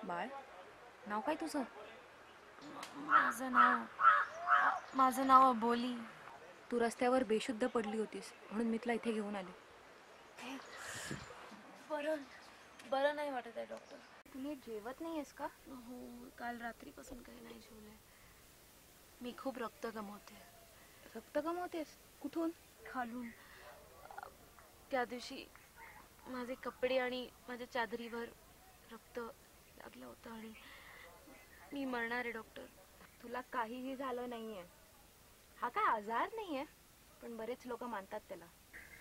बाळ, नाव काय तुझं? माझं नाव अबोली. तू रस्त्यावर बेशुद्ध पडली होतीस म्हणून मी तुला इथे घेऊन आले. बरं नाही वाटत आहे डॉक्टर. तू नीट जेवत नाही आहेस का? हो, काल रात्रीपासून काही नाही जेवले. मी खूप रक्त गमावते. रक्त गमावतेस? कुठून? खालून. त्या दिवशी माझे कपडे आणि माझ्या चादरीवर रक्त लागलं होतं आणि मी मरणार आहे डॉक्टर. तुला काहीही झालं नाहीये. हा काय आजार नाहीये, पण बरेच लोक मानतात त्याला.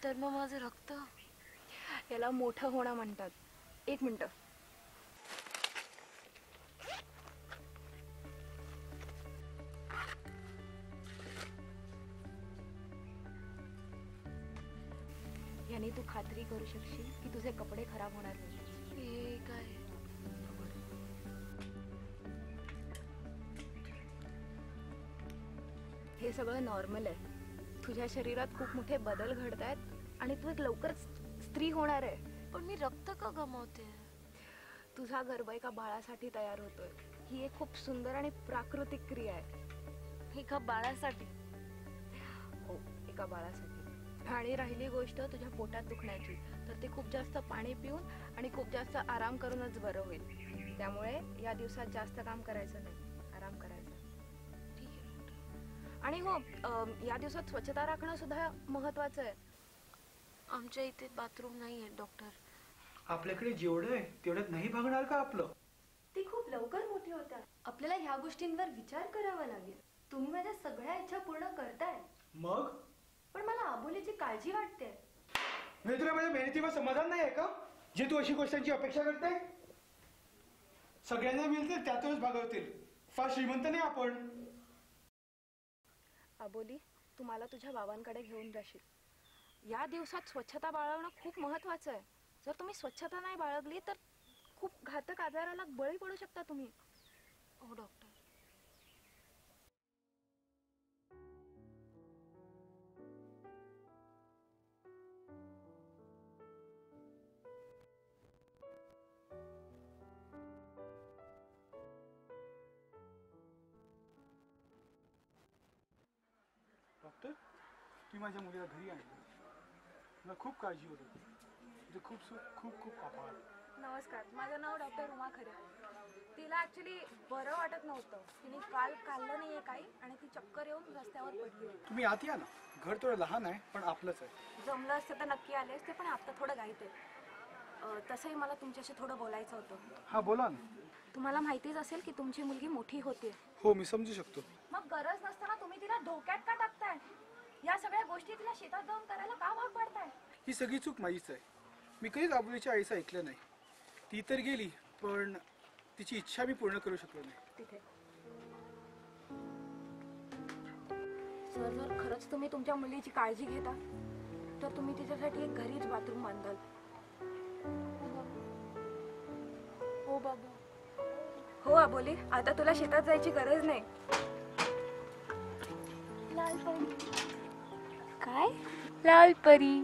तर मग माझं रक्त? याला मोठं होणं म्हणतात. एक मिनिट. याने तू खात्री करू शकशील की तुझे कपडे खराब होणार नाही. हे काय? हे सगळं नॉर्मल आहे. तुझ्या शरीरात खूप मोठे बदल घडत आहेत आणि तू एक लवकरच स्त्री होणार आहे. पण मी रक्त का गमावते? तुझा गर्भ एका बाळासाठी तयार होतोय. ही एक खूप सुंदर आणि प्राकृतिक क्रिया आहे. एका बाळासाठी? हो, एका बाळासाठी. आणि राहिली गोष्ट तुझ्या पोटात दुखण्याची, तर ते खूप जास्त पाणी पिऊन आणि खूप जास्त आराम करूनच बरं होईल. त्यामुळे या दिवसात जास्त काम करायचं नाही, आराम करायचा. ठीक आहे. आणि हो, या दिवसात स्वच्छता राखणं सुद्धा महत्वाचं आहे. आमच्या इथे बाथरूम नाही आहे डॉक्टर. आपल्याकडे जेवढं आहे तेवढ्यात नाही भागणार का आपलं? ती खूप लवकर मोठी होतात. आपल्याला ह्या गोष्टींवर विचार करावा लागेल. तुम्ही माझ्या सगळ्या इच्छा पूर्ण करताय, मग पण मला अबोलीची काळजी वाटते. म्हणजे तुला माझ्या मेहनतीवर समाधान नाही आहे का, जे तू अशी गोष्टांची अपेक्षा करते? सगळ्यांना मिळतील त्यातच भागवतील. फार श्रीमंत नाही आपण. अबोली, तू मला तुझ्या बाबांकडे घेऊन जाशील. या दिवसात स्वच्छता बाळगणं खूप महत्वाचं आहे. जर तुम्ही स्वच्छता नाही बाळगली तर खूप घातक आजाराला बळी पडू शकता तुम्ही. हो डॉक्टर. डॉक्टर, तुम्ही माझ्या मुलीला घरी आणलं. मला खूप काळजी होत होती. तुझे खूप खूप खूप आभार. नमस्कार, माझं नाव डॉक्टर उमा खरे. तिला ऍक्च्युली बरं वाटत नव्हतं. तिने काल खाल्लं नाहीये काही आणि ती चक्कर येऊन रस्त्यावर पडली होती. तुम्ही आत या ना. घर थोडं लहान आहे पण आपलंच आहे. जमलं असतं तर नक्की आले असते, पण आता थोडं घाईत आहे. तसंही मला तुमच्याशी थोडं बोलायचं होतं. हा, बोला ना. तुम्हाला माहितीच असेल की तुमची मुलगी मोठी होते. हो, मी समजू शकतो. मग गरज नसताना तुम्ही तिला धोक्यात का टाकताय? या सगळ्या गोष्टी तिला शेतात जाऊन करायला का भाग पाडताय? ही सगळी चूक माझीच आहे. मी कधीच अबोलीच्या आईचं ऐकलं नाही. ती तर गेली, पण तिची इच्छा मी पूर्ण करू शकलो नाही. तिथे सर, जर खरंच तुम्ही तुमच्या मुलीची काळजी घेता तर तुम्ही तिच्यासाठी एक घरीच बाथरूम बांधाल. हो बाबा. हो अबोली, आता तुला शेतात जायची गरज नाही. लाल परी. काय? लाल परी.